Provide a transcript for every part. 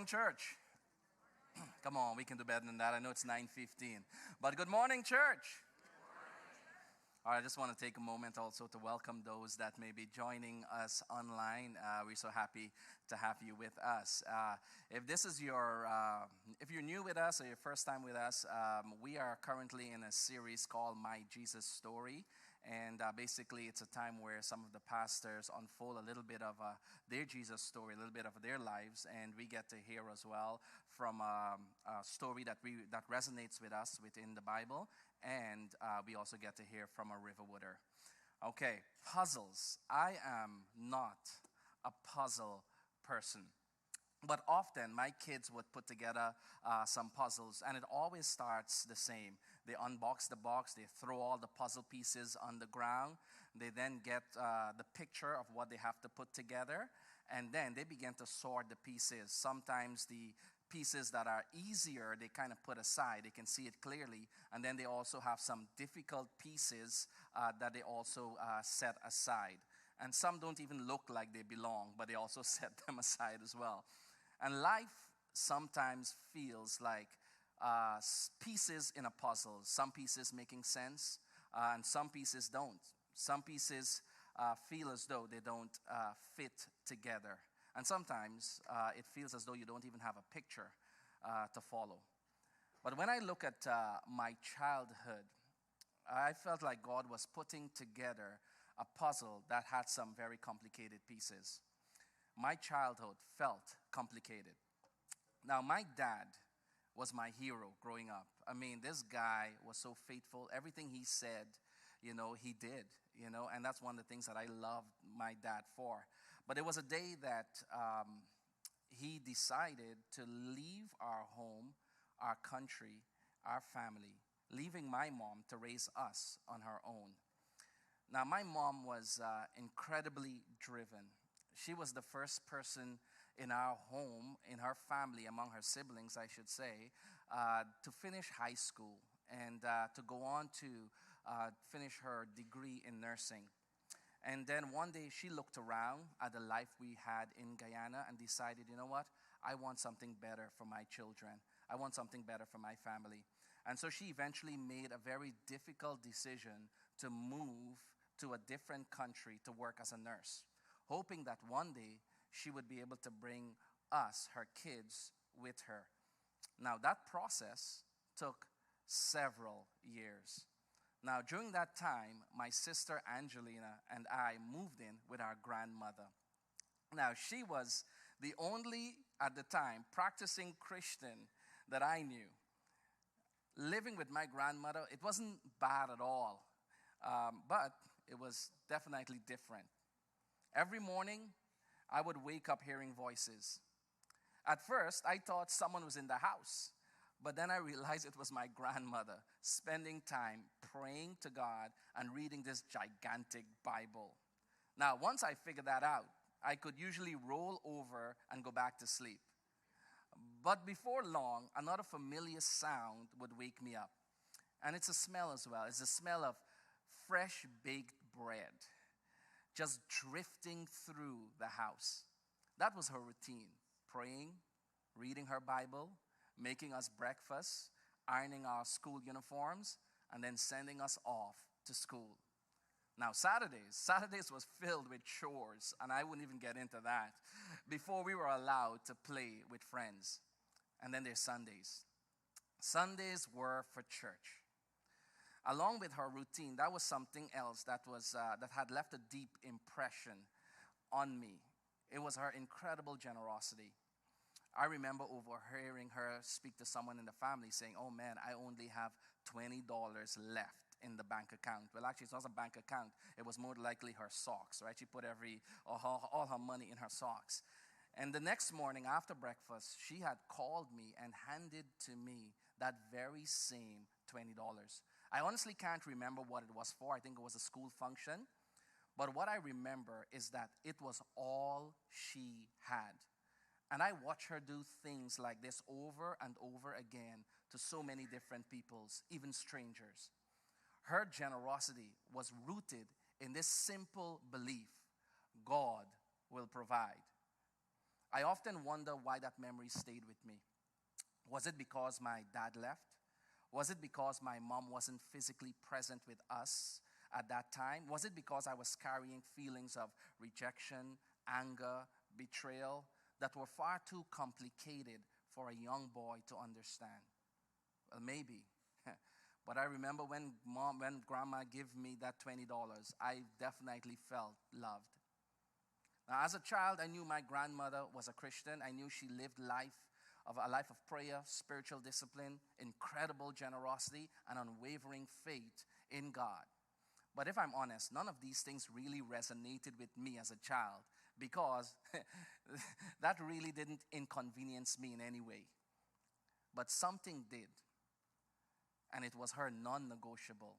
church. Come on, we can do better than that. I know it's 9:15. But good morning, church. All right, I just want to take a moment also to welcome those that may be joining us online. We're so happy to have you with us. If this is if you're new with us or your first time with us, we are currently in a series called My Jesus Story. And basically, it's a time where some of the pastors unfold a little bit of their Jesus story, a little bit of their lives, and we get to hear as well from a story that resonates with us within the Bible, and we also get to hear from a riverwooder. Okay, puzzles. I am not a puzzle person. But often my kids would put together some puzzles, and it always starts the same. They unbox the box, they throw all the puzzle pieces on the ground, they then get the picture of what they have to put together, and then they begin to sort the pieces. Sometimes the pieces that are easier, they kind of put aside, they can see it clearly, and then they also have some difficult pieces that they also set aside. And some don't even look like they belong, but they also set them aside as well. And life sometimes feels like pieces in a puzzle. Some pieces making sense, and some pieces don't. Some pieces feel as though they don't fit together. And sometimes it feels as though you don't even have a picture to follow. But when I look at my childhood, I felt like God was putting together a puzzle that had some very complicated pieces. My childhood felt complicated. Now, my dad was my hero growing up. I mean, this guy was so faithful. Everything he said, he did, and that's one of the things that I loved my dad for. But there was a day that he decided to leave our home, our country, our family, leaving my mom to raise us on her own. Now, my mom was incredibly driven. She was the first person in our home, in her family, among her siblings, I should say, to finish high school and to go on to finish her degree in nursing. And then one day she looked around at the life we had in Guyana and decided, you know what? I want something better for my children. I want something better for my family. And so she eventually made a very difficult decision to move to a different country to work as a nurse, hoping that one day she would be able to bring us, her kids, with her. Now, that process took several years. Now, during that time, my sister Angelina and I moved in with our grandmother. Now, she was the only, at the time, practicing Christian that I knew. Living with my grandmother, it wasn't bad at all, but it was definitely different. Every morning, I would wake up hearing voices. At first, I thought someone was in the house, but then I realized it was my grandmother spending time praying to God and reading this gigantic Bible. Now, once I figured that out, I could usually roll over and go back to sleep. But before long, another familiar sound would wake me up. And it's a smell as well. It's the smell of fresh baked bread just drifting through the house. That was her routine: praying, reading her Bible, making us breakfast, ironing our school uniforms, and then sending us off to school. Now, Saturdays was filled with chores, and I wouldn't even get into that, before we were allowed to play with friends. And then there's Sundays. Sundays were for church. Along with her routine, that was something else that had left a deep impression on me. It was her incredible generosity. I remember overhearing her speak to someone in the family saying, "Oh man, I only have $20 left in the bank account." Well, actually, it wasn't a bank account. It was more likely her socks, right? She put all her money in her socks. And the next morning after breakfast, she had called me and handed to me that very same $20. I honestly can't remember what it was for. I think it was a school function. But what I remember is that it was all she had. And I watched her do things like this over and over again to so many different peoples, even strangers. Her generosity was rooted in this simple belief: God will provide. I often wonder why that memory stayed with me. Was it because my dad left? Was it because my mom wasn't physically present with us at that time? Was it because I was carrying feelings of rejection, anger, betrayal that were far too complicated for a young boy to understand? Well, maybe. But I remember when grandma gave me that $20, I definitely felt loved. Now, as a child, I knew my grandmother was a Christian. I knew she lived a life of prayer, spiritual discipline, incredible generosity, and unwavering faith in God. But if I'm honest, none of these things really resonated with me as a child because that really didn't inconvenience me in any way. But something did, and it was her non-negotiable.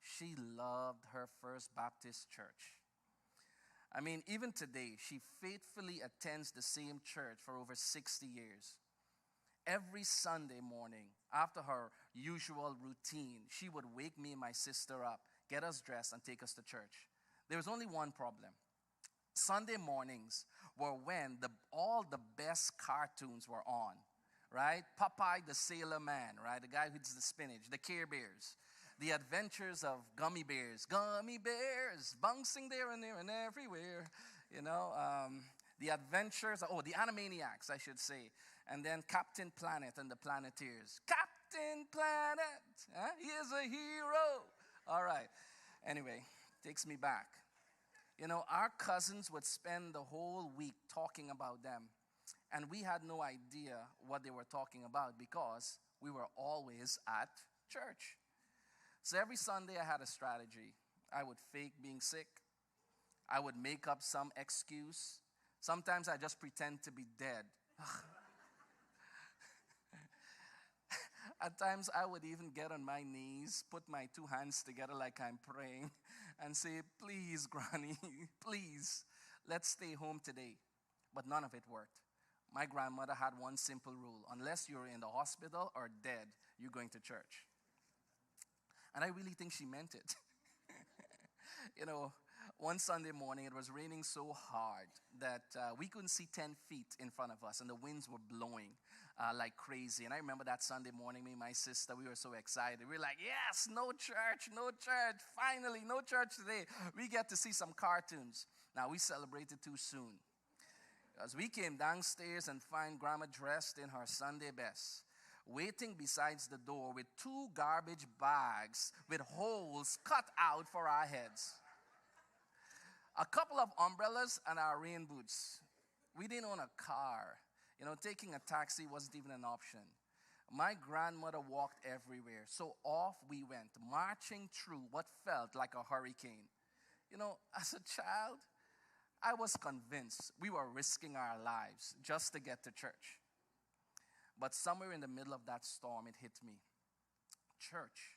She loved her First Baptist church. I mean, even today, she faithfully attends the same church for over 60 years. Every Sunday morning, after her usual routine, she would wake me and my sister up, get us dressed, and take us to church. There was only one problem. Sunday mornings were when all the best cartoons were on, right? Popeye the Sailor Man, right? The guy who eats the spinach, the Care Bears. The Adventures of Gummy Bears, bouncing there and everywhere, the Adventures, the Animaniacs, I should say, and then Captain Planet and the Planeteers. Captain Planet, he is a hero. All right, anyway, takes me back. Our cousins would spend the whole week talking about them, and we had no idea what they were talking about because we were always at church. So every Sunday I had a strategy. I would fake being sick. I would make up some excuse. Sometimes I just pretend to be dead. At times I would even get on my knees, put my two hands together like I'm praying, and say, please, Granny, please, let's stay home today. But none of it worked. My grandmother had one simple rule. Unless you're in the hospital or dead, you're going to church. And I really think she meant it. One Sunday morning, it was raining so hard that we couldn't see 10 feet in front of us, and the winds were blowing like crazy. And I remember that Sunday morning, me and my sister, we were so excited. We were like, yes, no church, finally, no church today. We get to see some cartoons. Now, we celebrated too soon. Because we came downstairs and find Grandma dressed in her Sunday best, waiting besides the door with 2 garbage bags with holes cut out for our heads, a couple of umbrellas, and our rain boots. We didn't own a car. Taking a taxi wasn't even an option. My grandmother walked everywhere, so off we went, marching through what felt like a hurricane. As a child, I was convinced we were risking our lives just to get to church. But somewhere in the middle of that storm, it hit me. Church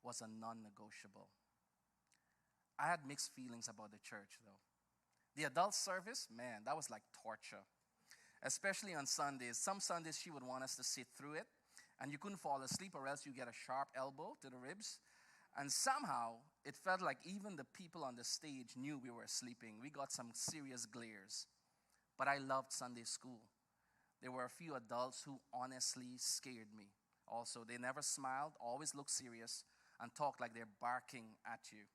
was a non-negotiable. I had mixed feelings about the church, though. The adult service, man, that was like torture. Especially on Sundays. Some Sundays she would want us to sit through it, and you couldn't fall asleep or else you get a sharp elbow to the ribs. And somehow, it felt like even the people on the stage knew we were sleeping. We got some serious glares. But I loved Sunday school. There were a few adults who honestly scared me. Also, they never smiled, always looked serious, and talked like they're barking at you.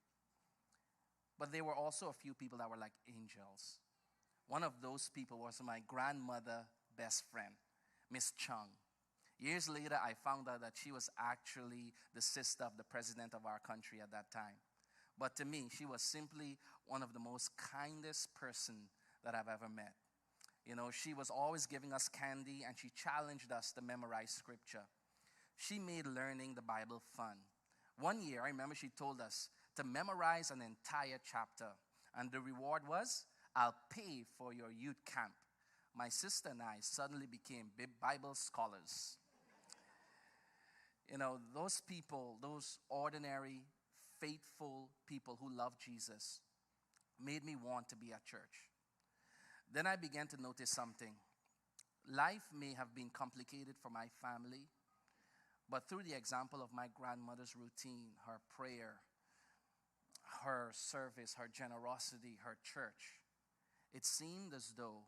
But there were also a few people that were like angels. One of those people was my grandmother's best friend, Miss Chung. Years later, I found out that she was actually the sister of the president of our country at that time. But to me, she was simply one of the most kindest person that I've ever met. She was always giving us candy, and she challenged us to memorize scripture. She made learning the Bible fun. One year, I remember she told us to memorize an entire chapter, and the reward was, I'll pay for your youth camp. My sister and I suddenly became Bible scholars. Those people, those ordinary, faithful people who love Jesus, made me want to be at church. Then I began to notice something. Life may have been complicated for my family, but through the example of my grandmother's routine, her prayer, her service, her generosity, her church, it seemed as though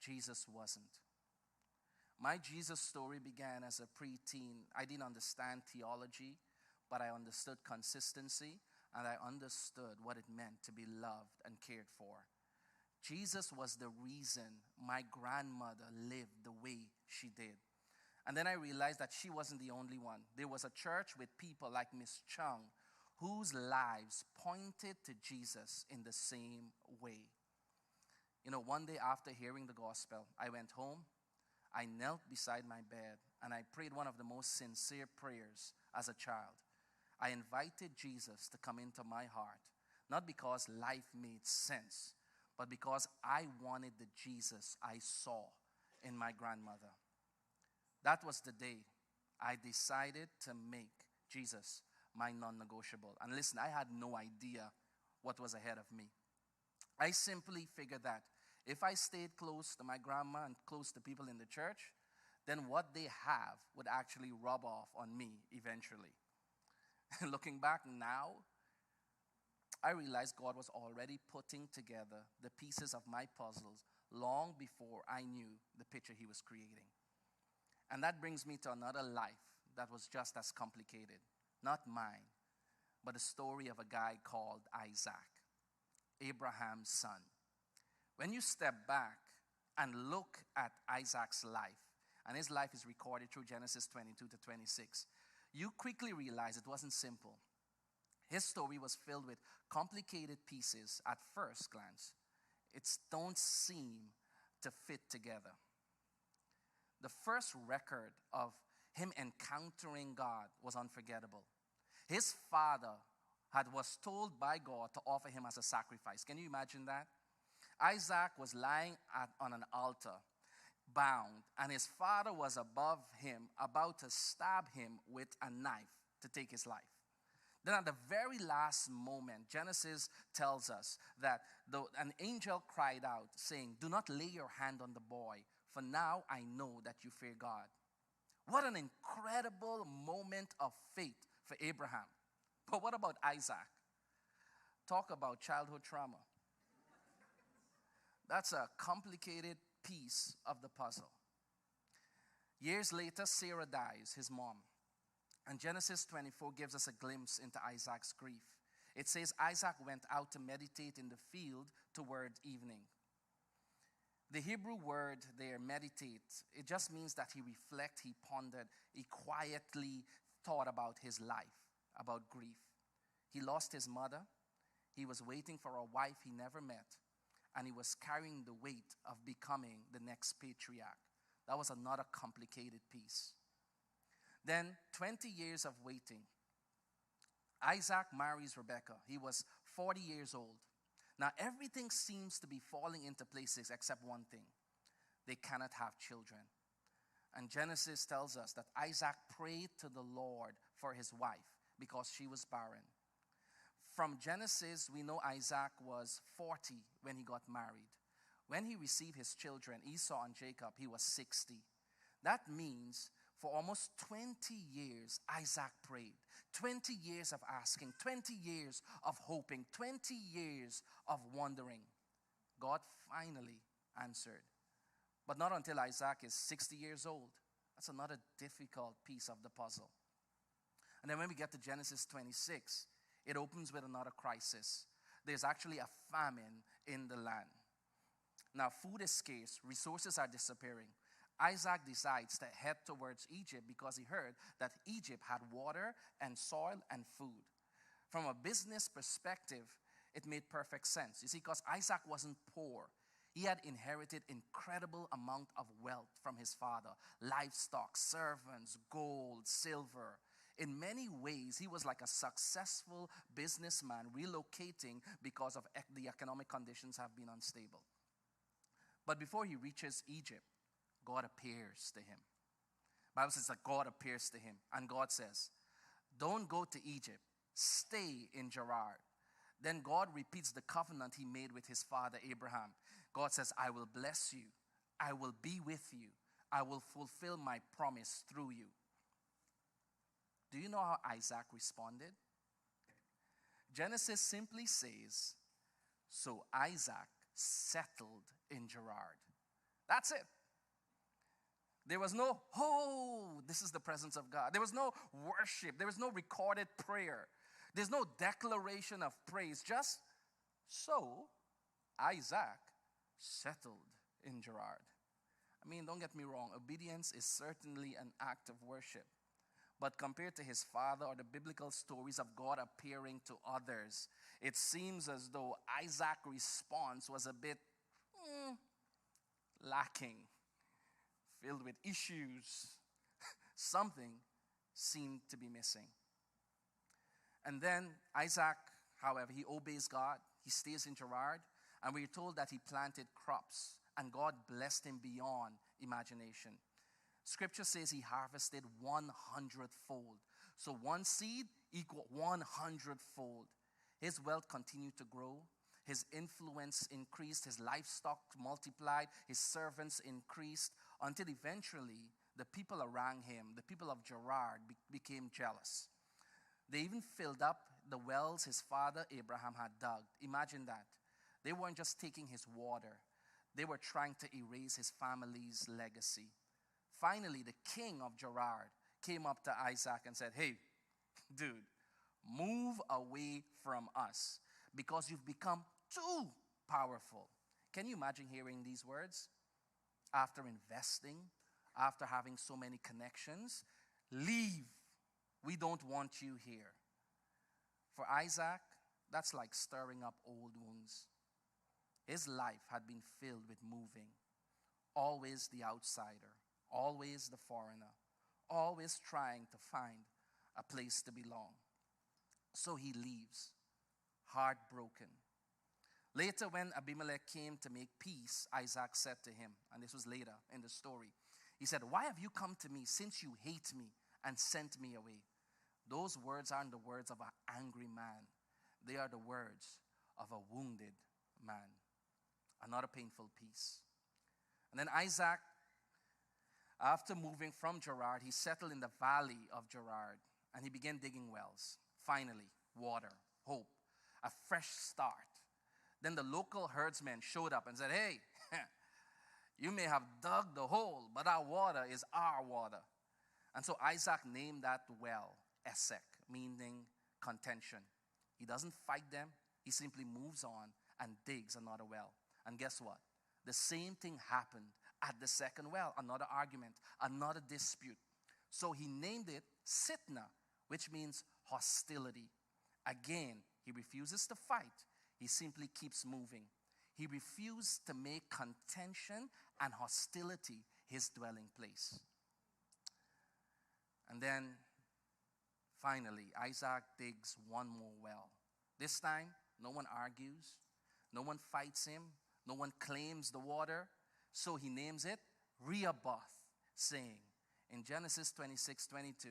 Jesus wasn't. My Jesus story began as a preteen. I didn't understand theology, but I understood consistency, and I understood what it meant to be loved and cared for. Jesus was the reason my grandmother lived the way she did. And then I realized that she wasn't the only one. There was a church with people like Miss Chung whose lives pointed to Jesus in the same way. You know, one day after hearing the gospel, I went home, I knelt beside my bed, and I prayed one of the most sincere prayers as a child. I invited Jesus to come into my heart, not because life made sense, but because I wanted the Jesus I saw in my grandmother. That was the day I decided to make Jesus my non-negotiable. And listen, I had no idea what was ahead of me. I simply figured that if I stayed close to my grandma and close to people in the church, then what they have would actually rub off on me eventually. Looking back now, I realized God was already putting together the pieces of my puzzles long before I knew the picture he was creating. And that brings me to another life that was just as complicated. Not mine, but the story of a guy called Isaac, Abraham's son. When you step back and look at Isaac's life, and his life is recorded through Genesis 22 to 26, you quickly realize it wasn't simple. His story was filled with complicated pieces at first glance. It don't seem to fit together. The first record of him encountering God was unforgettable. His father was told by God to offer him as a sacrifice. Can you imagine that? Isaac was lying on an altar, bound, and his father was above him, about to stab him with a knife to take his life. Then at the very last moment, Genesis tells us that an angel cried out, saying, "Do not lay your hand on the boy, for now I know that you fear God." What an incredible moment of faith for Abraham. But what about Isaac? Talk about childhood trauma. That's a complicated piece of the puzzle. Years later, Sarah dies, his mom. And Genesis 24 gives us a glimpse into Isaac's grief. It says Isaac went out to meditate in the field toward evening. The Hebrew word there, meditate, it just means that he reflected, he pondered, he quietly thought about his life, about grief. He lost his mother. He was waiting for a wife he never met. And he was carrying the weight of becoming the next patriarch. That was another complicated piece. Then 20 years of waiting. Isaac marries Rebekah. He was 40 years old. Now everything seems to be falling into places except one thing. They cannot have children. And Genesis tells us that Isaac prayed to the Lord for his wife because she was barren. From Genesis, we know Isaac was 40 when he got married. When he received his children, Esau and Jacob, he was 60. That means for almost 20 years, Isaac prayed. 20 years of asking, 20 years of hoping, 20 years of wondering. God finally answered. But not until Isaac is 60 years old. That's another difficult piece of the puzzle. And then when we get to Genesis 26, it opens with another crisis. There's actually a famine in the land. Now, food is scarce, resources are disappearing. Isaac decides to head towards Egypt because he heard that Egypt had water and soil and food. From a business perspective, it made perfect sense. You see, because Isaac wasn't poor. He had inherited incredible amount of wealth from his father. Livestock, servants, gold, silver. In many ways, he was like a successful businessman relocating because of the economic conditions have been unstable. But before he reaches Egypt, God appears to him. The Bible says that God appears to him. And God says, don't go to Egypt. Stay in Gerar. Then God repeats the covenant he made with his father Abraham. God says, I will bless you. I will be with you. I will fulfill my promise through you. Do you know how Isaac responded? Genesis simply says, so Isaac settled in Gerar. That's it. There was no, oh, this is the presence of God. There was no worship. There was no recorded prayer. There's no declaration of praise. Just so Isaac settled in Gerar. I mean, don't get me wrong. Obedience is certainly an act of worship. But compared to his father or the biblical stories of God appearing to others, it seems as though Isaac's response was a bit lacking, filled with issues. Something seemed to be missing. And then Isaac, however, he obeys God. He stays in Gerar. And we're told that he planted crops. And God blessed him beyond imagination. Scripture says he harvested 100-fold. So one seed equal 100-fold. His wealth continued to grow. His influence increased. His livestock multiplied. His servants increased. Until eventually, the people around him, the people of Gerar, became jealous. They even filled up the wells his father Abraham had dug. Imagine that. They weren't just taking his water. They were trying to erase his family's legacy. Finally, the king of Gerar came up to Isaac and said, hey, dude, move away from us because you've become too powerful. Can you imagine hearing these words? After investing, after having so many connections, leave. We don't want you here. For Isaac, that's like stirring up old wounds. His life had been filled with moving. Always the outsider, always the foreigner, always trying to find a place to belong. So he leaves, heartbroken. Later, when Abimelech came to make peace, Isaac said to him, and this was later in the story, he said, why have you come to me since you hate me and sent me away? Those words aren't the words of an angry man. They are the words of a wounded man. Another painful peace. And then Isaac, after moving from Gerar, he settled in the valley of Gerar and he began digging wells. Finally, water, hope, a fresh start. Then the local herdsmen showed up and said, hey, you may have dug the hole, but our water is our water. And so Isaac named that well Esek, meaning contention. He doesn't fight them. He simply moves on and digs another well. And guess what? The same thing happened at the second well. Another argument, another dispute. So he named it Sitna, which means hostility. Again, he refuses to fight. He simply keeps moving. He refused to make contention and hostility his dwelling place. And then, finally, Isaac digs one more well. This time, no one argues. No one fights him. No one claims the water. So he names it Rehoboth, saying, in Genesis 26:22,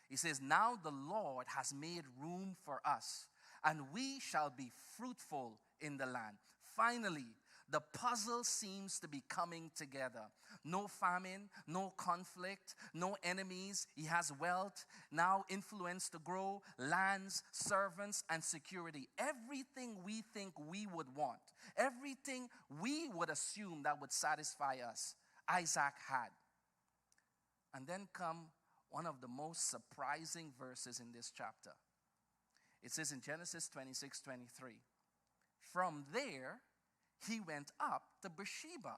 he says, now the Lord has made room for us, and we shall be fruitful in the land. Finally, the puzzle seems to be coming together. No famine, no conflict, no enemies. He has wealth, now influence to grow, lands, servants, and security. Everything we think we would want, everything we would assume that would satisfy us, Isaac had. And then come one of the most surprising verses in this chapter. It says in Genesis 26:23, from there, he went up to Beersheba.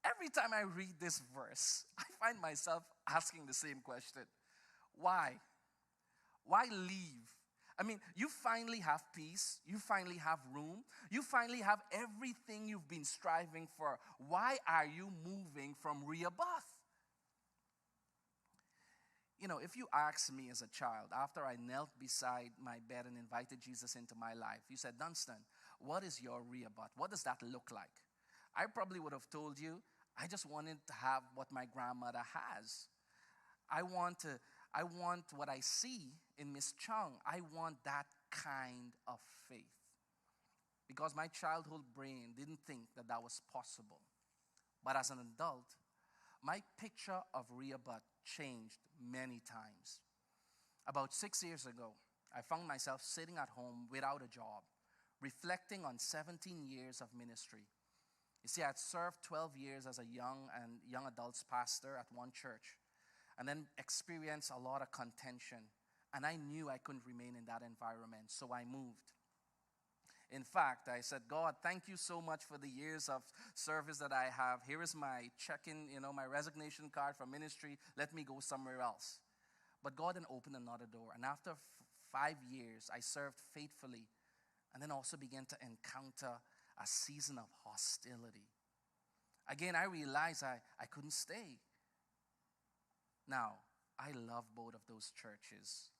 Every time I read this verse, I find myself asking the same question. Why? Why leave? I mean, you finally have peace. You finally have room. You finally have everything you've been striving for. Why are you moving from Rehoboth? You know, if you asked me as a child, after I knelt beside my bed and invited Jesus into my life, you said, Dunstan, what is your Rehoboth? What does that look like? I probably would have told you, I just wanted to have what my grandmother has. I want what I see in Miss Chung. I want that kind of faith. Because my childhood brain didn't think that that was possible. But as an adult, my picture of Rehoboth changed many times. About 6 years ago, I found myself sitting at home without a job, reflecting on 17 years of ministry. You see, I had served 12 years as a young adults pastor at one church, and then experienced a lot of contention. And I knew I couldn't remain in that environment, so I moved. In fact, I said, God, thank you so much for the years of service that I have. Here is my check-in, my resignation card for ministry. Let me go somewhere else. But God then opened another door. And after 5 years, I served faithfully and then also began to encounter a season of hostility. Again, I realized I couldn't stay. Now, I love both of those churches.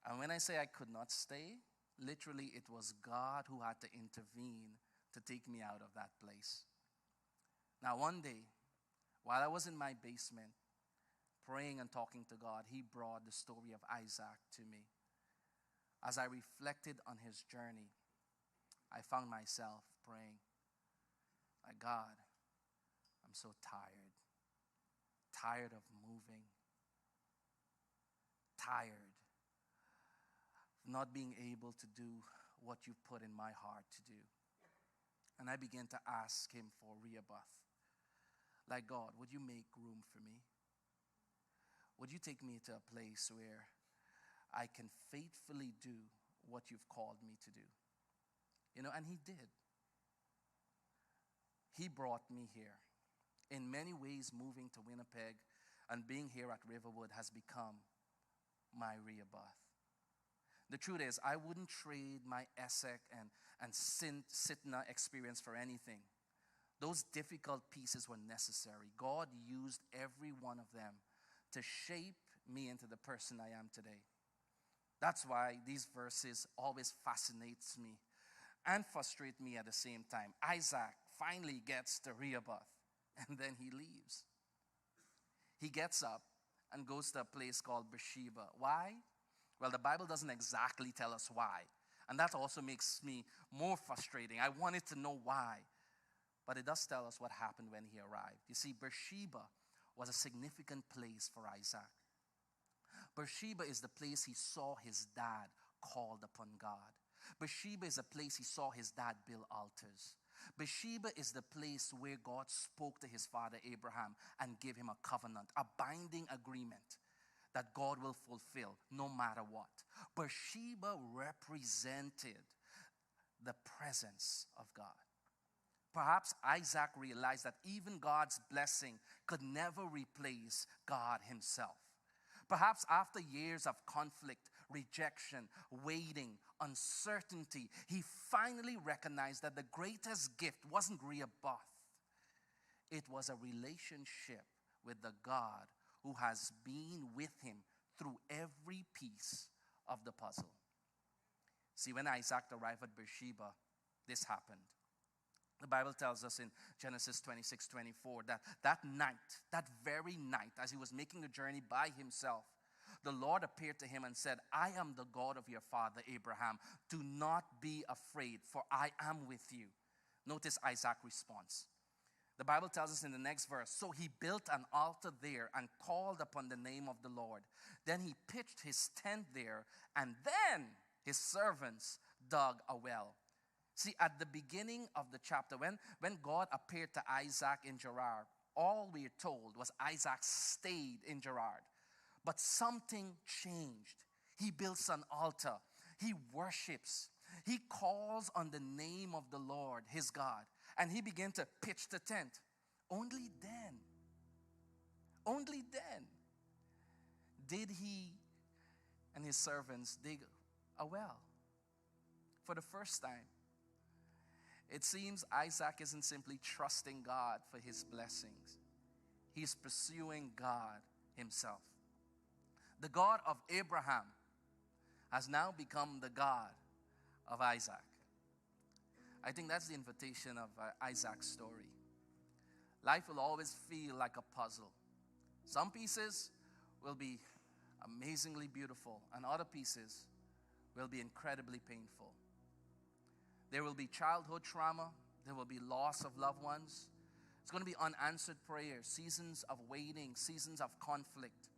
And when I say I could not stay, literally it was God who had to intervene to take me out of that place. Now, one day, while I was in my basement, praying and talking to God, He brought the story of Isaac to me. As I reflected on his journey, I found myself praying, my God, I'm so tired of moving, tired of not being able to do what you put in my heart to do. And I began to ask Him for rebirth. Like, God, would you make room for me? Would you take me to a place where I can faithfully do what you've called me to do? And He did. He brought me here. In many ways, moving to Winnipeg and being here at Riverwood has become my rebirth. The truth is, I wouldn't trade my ESSEC and Sitna experience for anything. Those difficult pieces were necessary. God used every one of them to shape me into the person I am today. That's why these verses always fascinates me and frustrate me at the same time. Isaac finally gets the rebirth, and then he leaves. He gets up and goes to a place called Beersheba. Why? Well, the Bible doesn't exactly tell us why. And that also makes me more frustrating. I wanted to know why. But it does tell us what happened when he arrived. You see, Beersheba was a significant place for Isaac. Beersheba is the place he saw his dad called upon God. Beersheba is a place he saw his dad build altars. Beersheba is the place where God spoke to his father Abraham and gave him a covenant, a binding agreement that God will fulfill no matter what. Beersheba represented the presence of God. Perhaps Isaac realized that even God's blessing could never replace God himself. Perhaps after years of conflict, rejection, waiting, uncertainty, he finally recognized that the greatest gift wasn't rebirth. It was a relationship with the God who has been with him through every piece of the puzzle. See, when Isaac arrived at Beersheba, this happened. The Bible tells us in Genesis 26:24 that very night, as he was making the journey by himself, the Lord appeared to him and said, I am the God of your father Abraham. Do not be afraid, for I am with you. Notice Isaac's response. The Bible tells us in the next verse, so he built an altar there and called upon the name of the Lord. Then he pitched his tent there, and then his servants dug a well. See, at the beginning of the chapter, when God appeared to Isaac in Gerar, all we're told was Isaac stayed in Gerar. But something changed. He builds an altar. He worships. He calls on the name of the Lord, his God. And he began to pitch the tent. Only then did he and his servants dig a well. For the first time. It seems Isaac isn't simply trusting God for his blessings. He's pursuing God himself. The God of Abraham has now become the God of Isaac. I think that's the invitation of Isaac's story. Life will always feel like a puzzle. Some pieces will be amazingly beautiful, and other pieces will be incredibly painful. There will be childhood trauma. There will be loss of loved ones. It's going to be unanswered prayers, seasons of waiting, seasons of conflict,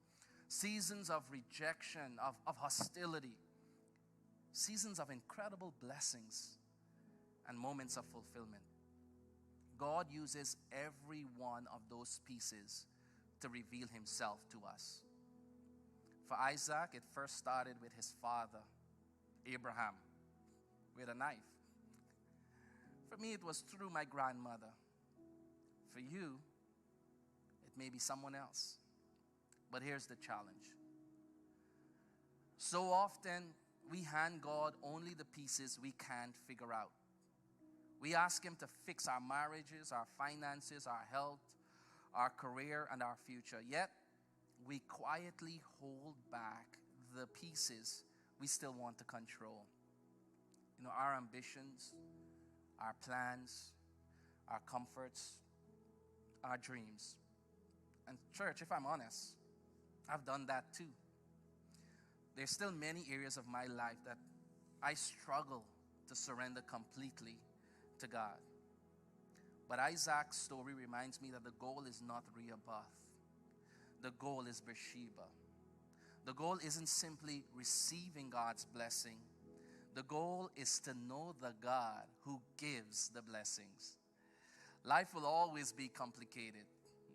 seasons of rejection, of hostility, seasons of incredible blessings, and moments of fulfillment. God uses every one of those pieces to reveal himself to us. For Isaac, it first started with his father, Abraham, with a knife. For me, it was through my grandmother. For you, it may be someone else. But here's the challenge. So often, we hand God only the pieces we can't figure out. We ask him to fix our marriages, our finances, our health, our career, and our future. Yet, we quietly hold back the pieces we still want to control. Our ambitions, our plans, our comforts, our dreams. And church, if I'm honest, I've done that too. There's still many areas of my life that I struggle to surrender completely to God. But Isaac's story reminds me that the goal is not Rehoboth. The goal is Beersheba. The goal isn't simply receiving God's blessing. The goal is to know the God who gives the blessings. Life will always be complicated.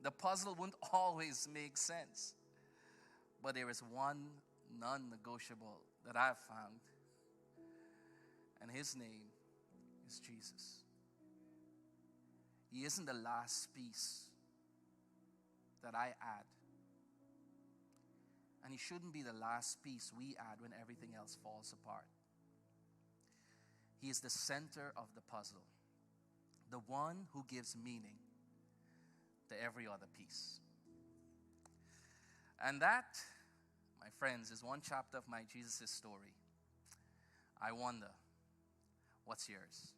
The puzzle won't always make sense. But there is one non-negotiable that I've found. And his name is Jesus. He isn't the last piece that I add. And he shouldn't be the last piece we add when everything else falls apart. He is the center of the puzzle, the one who gives meaning to every other piece. And that, my friends, is one chapter of my Jesus' story. I wonder, what's yours?